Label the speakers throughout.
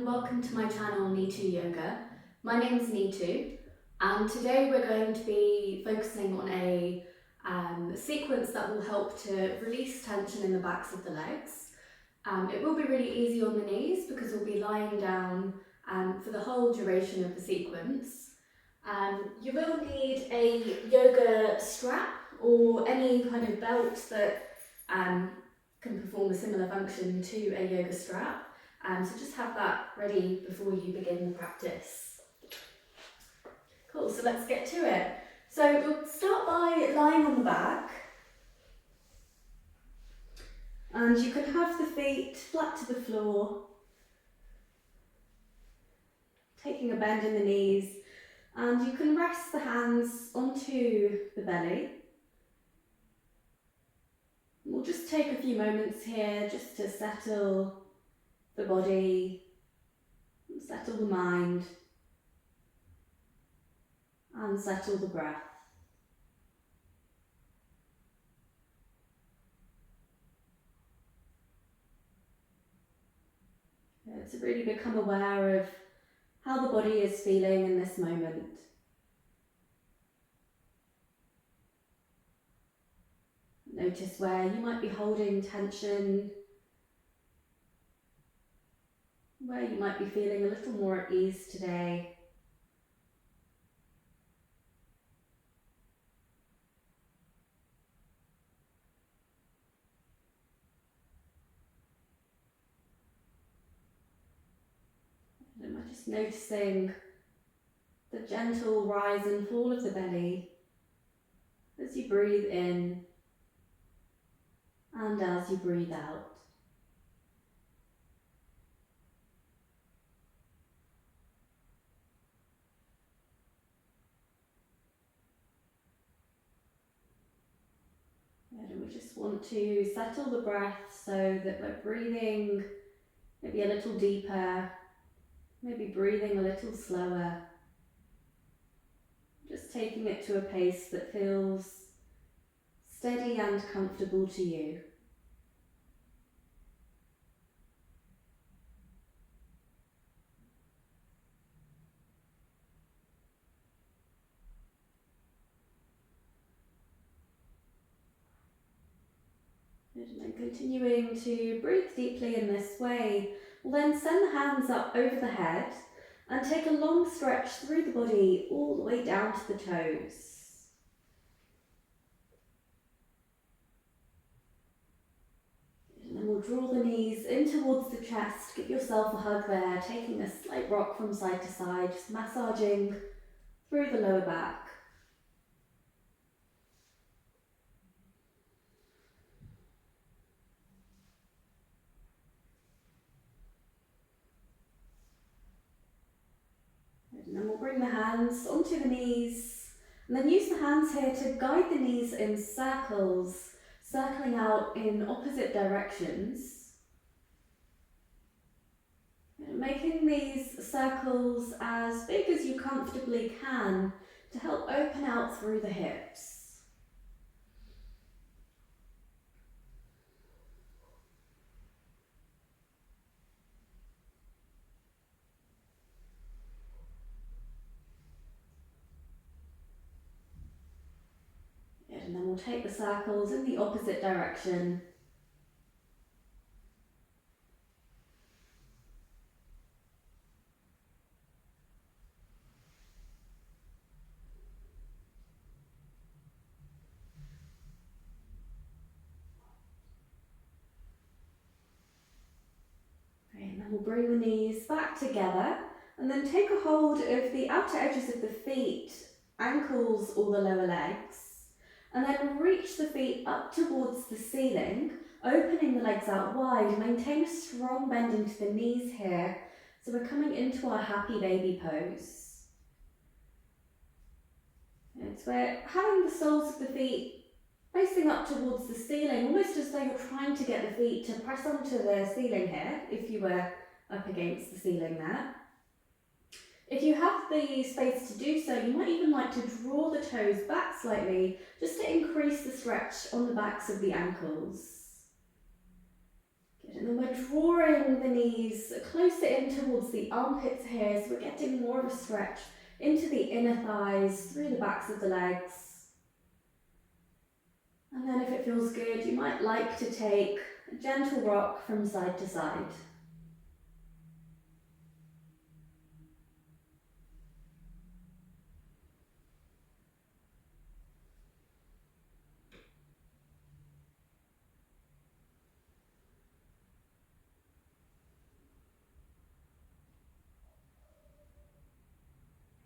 Speaker 1: welcome to my channel Neetu Yoga. My name is Neetu and today we're going to be focusing on a sequence that will help to release tension in the backs of the legs. It will be really easy on the knees because we'll be lying down for the whole duration of the sequence. You will need a yoga strap or any kind of belt that can perform a similar function to a yoga strap. So just have that ready before you begin the practice. Cool, so let's get to it. So we'll start by lying on the back. And you can have the feet flat to the floor, taking a bend in the knees, and you can rest the hands onto the belly. We'll just take a few moments here just to settle the body, settle the mind, and settle the breath. To really become aware of how the body is feeling in this moment. Notice where you might be holding tension, where you might be feeling a little more at ease today. And am I just noticing the gentle rise and fall of the belly as you breathe in and as you breathe out. And we just want to settle the breath so that we're breathing maybe a little deeper, maybe breathing a little slower. Just taking it to a pace that feels steady and comfortable to you. And then continuing to breathe deeply in this way, we'll then send the hands up over the head and take a long stretch through the body all the way down to the toes. And then we'll draw the knees in towards the chest, give yourself a hug there, taking a slight rock from side to side, just massaging through the lower back. And then we'll bring the hands onto the knees and then use the hands here to guide the knees in circles, circling out in opposite directions. And making these circles as big as you comfortably can to help open out through the hips. And then we'll take the circles in the opposite direction. And then we'll bring the knees back together and then take a hold of the outer edges of the feet, ankles or the lower legs. And then reach the feet up towards the ceiling, opening the legs out wide. Maintain a strong bend into the knees here. So we're coming into our happy baby pose. And so we're having the soles of the feet facing up towards the ceiling, almost as though you're trying to get the feet to press onto the ceiling here, if you were up against the ceiling there. If you have the space to do so, you might even like to draw the toes back slightly, just to increase the stretch on the backs of the ankles. Good, and then we're drawing the knees closer in towards the armpits here, so we're getting more of a stretch into the inner thighs, through the backs of the legs. And then if it feels good, you might like to take a gentle rock from side to side.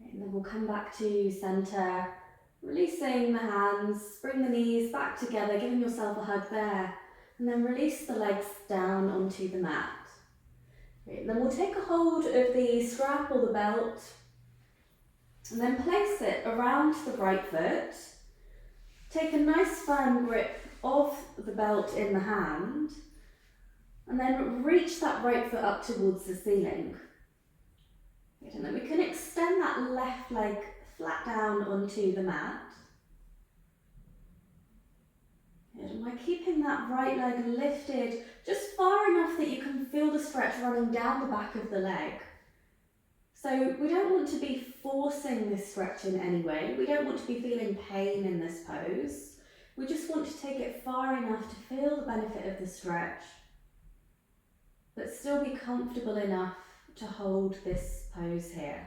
Speaker 1: Okay, and then we'll come back to centre, releasing the hands, bring the knees back together, giving yourself a hug there, and then release the legs down onto the mat. Okay, then we'll take a hold of the strap or the belt, and then place it around the right foot. Take a nice firm grip of the belt in the hand, and then reach that right foot up towards the ceiling. Good, and then we can extend that left leg flat down onto the mat. Good, and we're keeping that right leg lifted just far enough that you can feel the stretch running down the back of the leg. So we don't want to be forcing this stretch in any way. We don't want to be feeling pain in this pose. We just want to take it far enough to feel the benefit of the stretch, but still be comfortable enough to hold this pose here.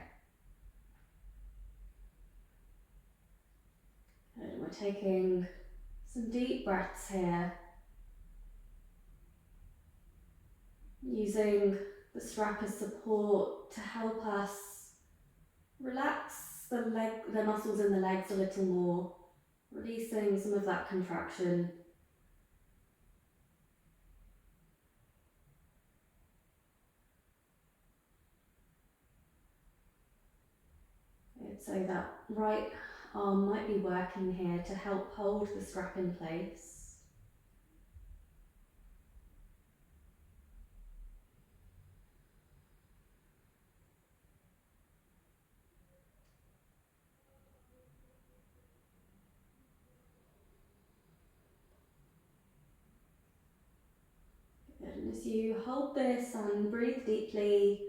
Speaker 1: And we're taking some deep breaths here, using the strap as support to help us relax the muscles in the legs a little more, releasing some of that contraction. So that right arm might be working here to help hold the strap in place. And as you hold this and breathe deeply,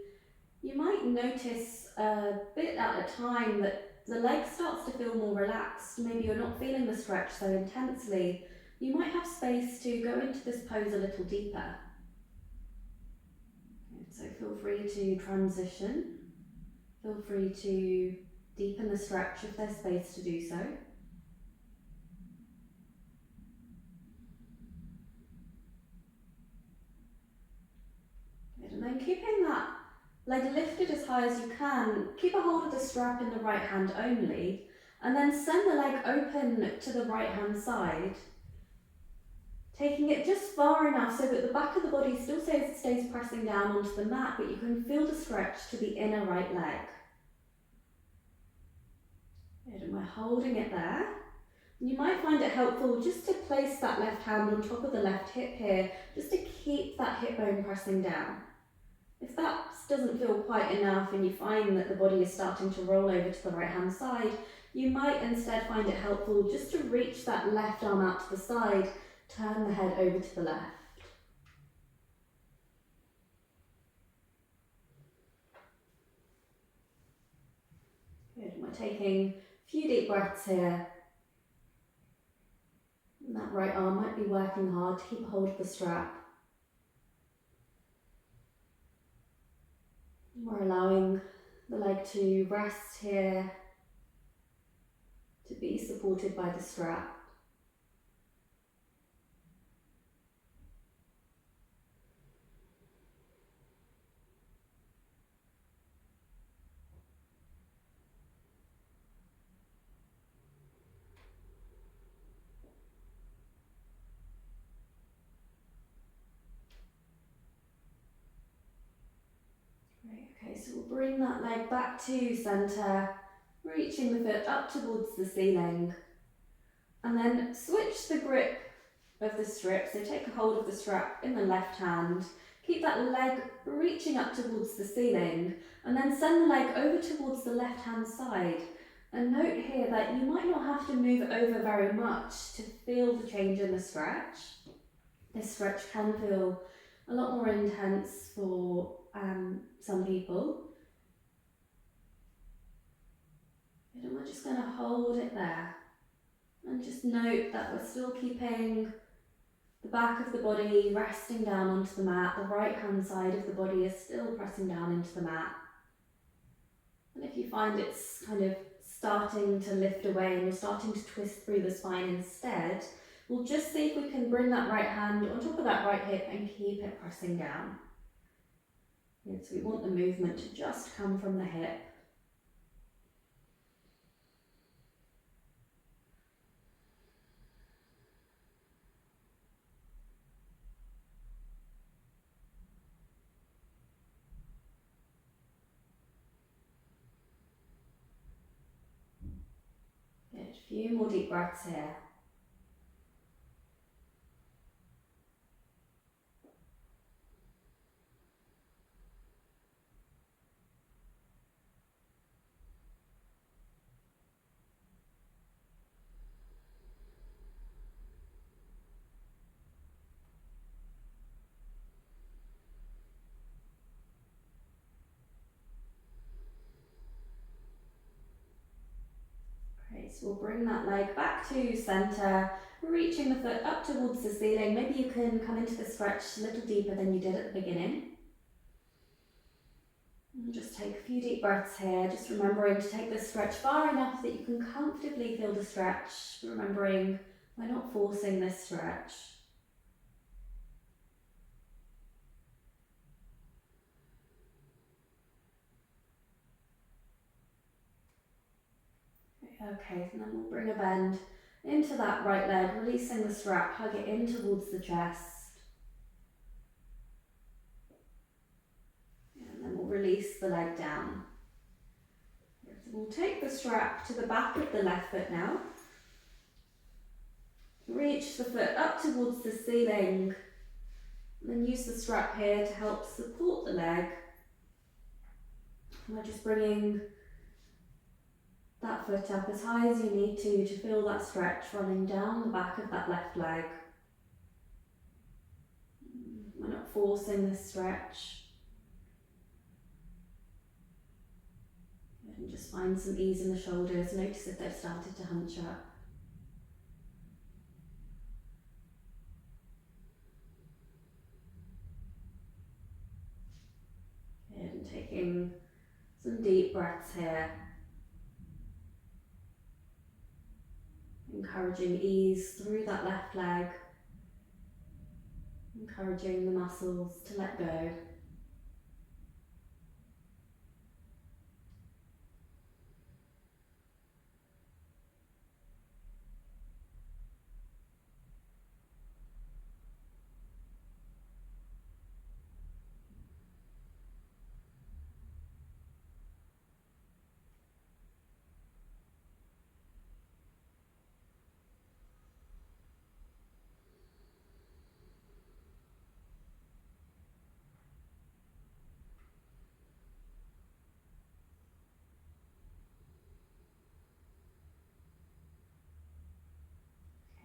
Speaker 1: you might notice a bit at a time that the leg starts to feel more relaxed. Maybe you're not feeling the stretch so intensely. You might have space to go into this pose a little deeper. So feel free to transition. Feel free to deepen the stretch if there's space to do so. Good. And then keeping that leg lifted as high as you can, keep a hold of the strap in the right hand only, and then send the leg open to the right hand side, taking it just far enough so that the back of the body still stays pressing down onto the mat, but you can feel the stretch to the inner right leg. Good, and we're holding it there. You might find it helpful just to place that left hand on top of the left hip here, just to keep that hip bone pressing down. If that doesn't feel quite enough and you find that the body is starting to roll over to the right hand side, you might instead find it helpful just to reach that left arm out to the side, turn the head over to the left. Good, and we're taking a few deep breaths here. And that right arm might be working hard to keep a hold of the strap. We're allowing the leg to rest here, to be supported by the strap. Great, okay, so we'll bring that leg back to centre, reaching the foot up towards the ceiling, and then switch the grip of the strip. So take a hold of the strap in the left hand, keep that leg reaching up towards the ceiling, and then send the leg over towards the left hand side. And note here that you might not have to move over very much to feel the change in the stretch. This stretch can feel a lot more intense for some people. And we're just going to hold it there and just note that we're still keeping the back of the body resting down onto the mat. The right hand side of the body is still pressing down into the mat. And if you find it's kind of starting to lift away and you're starting to twist through the spine instead, we'll just see if we can bring that right hand on top of that right hip and keep it pressing down. So we want the movement to just come from the hip. Good, a few more deep breaths here. Great, so we'll bring that leg back to centre, reaching the foot up towards the ceiling. Maybe you can come into the stretch a little deeper than you did at the beginning. And just take a few deep breaths here, just remembering to take this stretch far enough that you can comfortably feel the stretch, remembering we're not forcing this stretch. Okay, and then we'll bring a bend into that right leg, releasing the strap, hug it in towards the chest. And then we'll release the leg down. So we'll take the strap to the back of the left foot now. Reach the foot up towards the ceiling. And then use the strap here to help support the leg. And we're just bringing that foot up as high as you need to feel that stretch running down the back of that left leg. We're not forcing this stretch. And just find some ease in the shoulders. Notice if they've started to hunch up. Good, and taking some deep breaths here. Encouraging ease through that left leg. Encouraging the muscles to let go.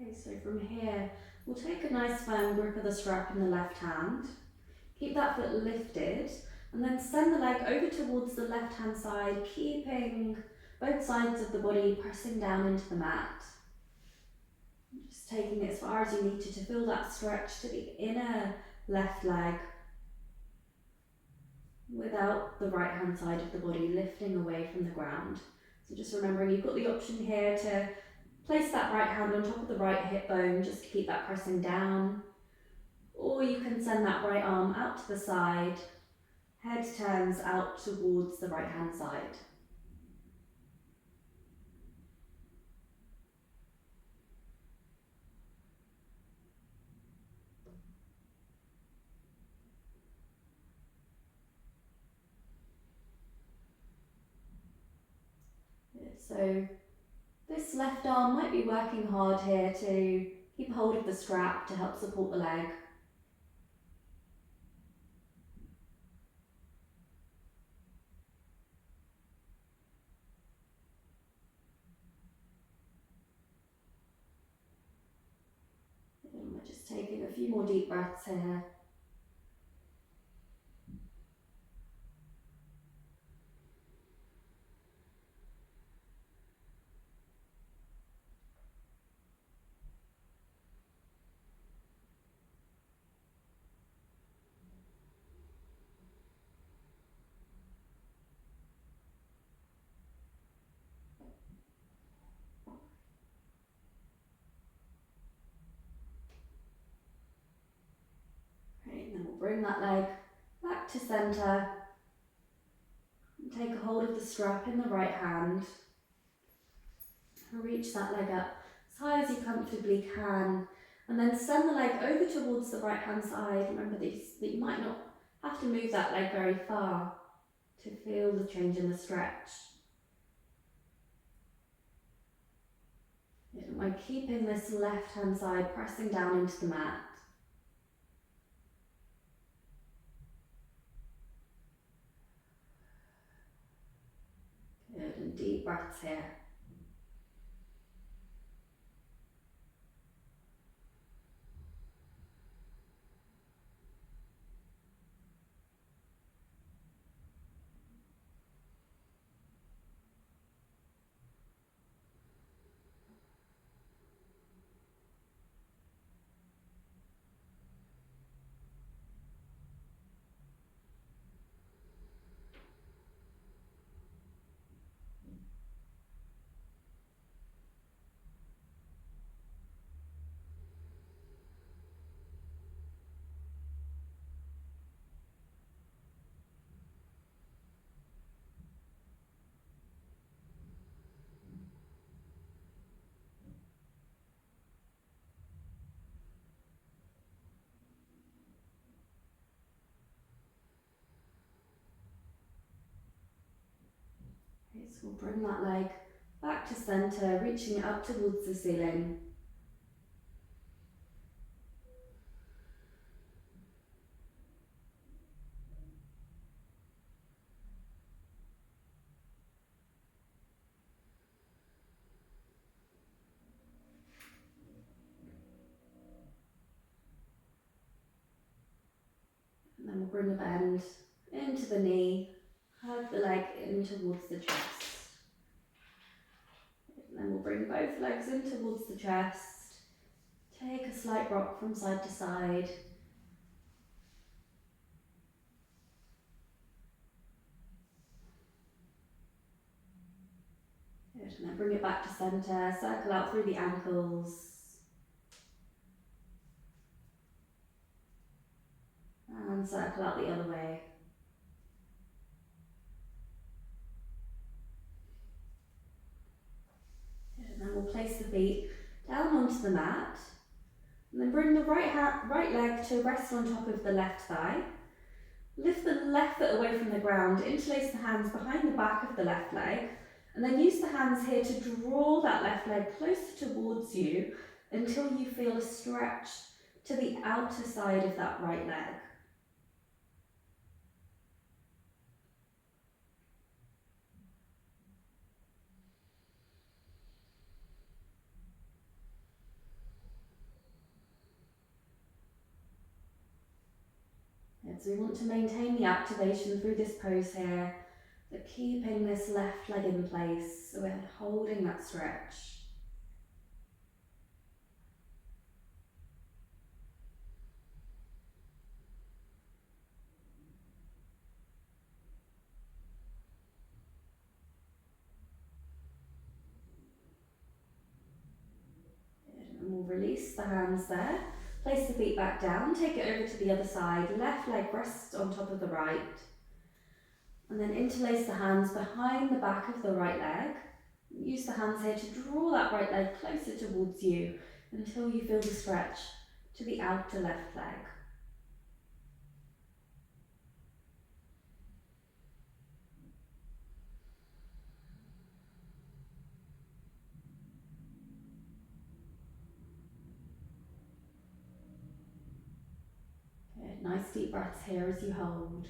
Speaker 1: Okay, so from here, we'll take a nice firm grip of the strap in the left hand. Keep that foot lifted, and then send the leg over towards the left hand side, keeping both sides of the body pressing down into the mat. Just taking it as far as you need to feel that stretch to the inner left leg, without the right hand side of the body lifting away from the ground. So just remembering you've got the option here to place that right hand on top of the right hip bone just to keep that pressing down, or you can send that right arm out to the side, head turns out towards the right hand side. So this left arm might be working hard here to keep hold of the strap to help support the leg. And we're just taking a few more deep breaths here. bring that leg back to centre. And take a hold of the strap in the right hand. Reach that leg up as high as you comfortably can. And then send the leg over towards the right hand side. Remember that you might not have to move that leg very far to feel the change in the stretch. And by keeping this left hand side pressing down into the mat. Good, and deep breaths here. Okay, so we'll bring that leg back to centre, reaching it up towards the ceiling. And then we'll bring a bend into the knee, hug the leg in towards the chest. And then we'll bring both legs in towards the chest. Take a slight rock from side to side. Good, and then bring it back to centre, circle out through the ankles. And circle out the other way. Good, and then we'll place the feet down onto the mat. And then bring the right leg to rest on top of the left thigh. Lift the left foot away from the ground, interlace the hands behind the back of the left leg, and then use the hands here to draw that left leg closer towards you until you feel a stretch to the outer side of that right leg. So we want to maintain the activation through this pose here, but keeping this left leg in place, so we're holding that stretch. Good. And we'll release the hands there. Place the feet back down, take it over to the other side, left leg rests on top of the right. And then interlace the hands behind the back of the right leg. Use the hands here to draw that right leg closer towards you until you feel the stretch to the outer left leg. Good, nice deep breaths here as you hold.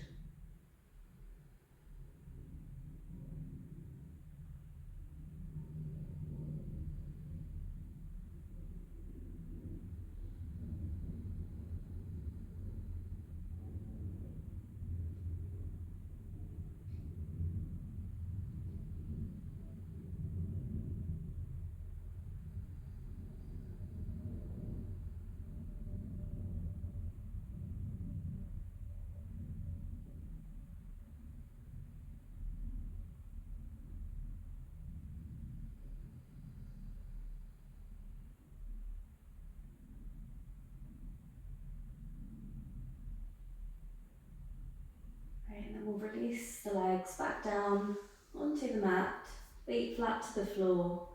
Speaker 1: release the legs back down onto the mat, feet flat to the floor,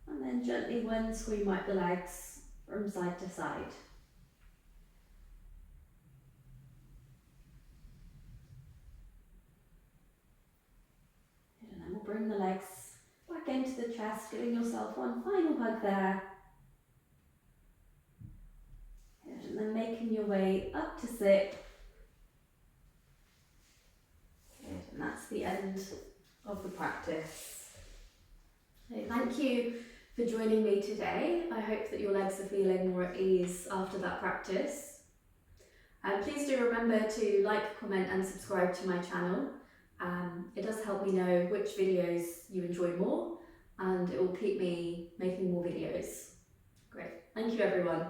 Speaker 1: and then gently windscreen wipe the legs from side to side. And then we'll bring the legs back into the chest, giving yourself one final hug there. And then making your way up to sit. And that's the end of the practice. So thank you for joining me today. I hope that your legs are feeling more at ease after that practice. Please do remember to like, comment and subscribe to my channel. It does help me know which videos you enjoy more, and it will keep me making more videos. Great, thank you everyone.